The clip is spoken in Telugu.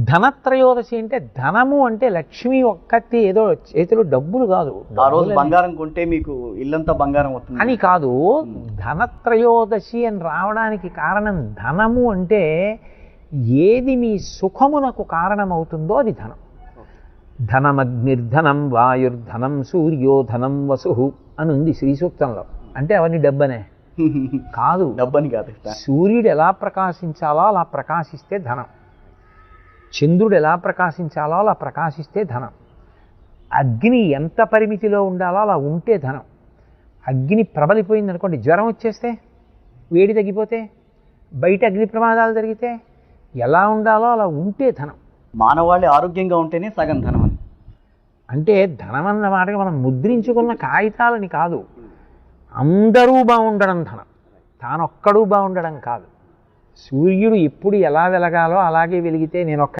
ధనత్రయోదశి అంటే ధనము అంటే లక్ష్మి ఒక్కటి ఏదో చేతిలో డబ్బులు కాదు, ఆ రోజు బంగారం కొంటే మీకు ఇల్లంతా బంగారం అవుతుంది అని కాదు. ధనత్రయోదశి అని రావడానికి కారణం ధనము అంటే ఏది మీ సుఖమునకు కారణమవుతుందో అది ధనం. ధనమగ్నిర్ధనం వాయుర్ధనం సూర్యోధనం వసు అని ఉంది శ్రీ సూక్తంలో. అంటే అవన్నీ డబ్బనే కాదు, డబ్బని కాదు. సూర్యుడు ఎలా ప్రకాశించాలో అలా ప్రకాశిస్తే ధనం, చంద్రుడు ఎలా ప్రకాశించాలో అలా ప్రకాశిస్తే ధనం, అగ్ని ఎంత పరిమితిలో ఉండాలో అలా ఉంటే ధనం. అగ్ని ప్రబలిపోయింది అనుకోండి, జ్వరం వచ్చేస్తే, వేడి తగ్గిపోతే, బయట అగ్ని ప్రమాదాలు జరిగితే ఎలా ఉండాలో అలా ఉంటే ధనం. మానవాళి ఆరోగ్యంగా ఉంటేనే సగం ధనం అని. అంటే ధనం అన్న మాటగా మనం ముద్రించుకున్న కాగితాలని కాదు, అందరూ బాగుండడం ధనం, తానొక్కడూ బాగుండడం కాదు. సూర్యుడు ఎప్పుడు ఎలా వెలగాలో అలాగే వెలిగితే నేను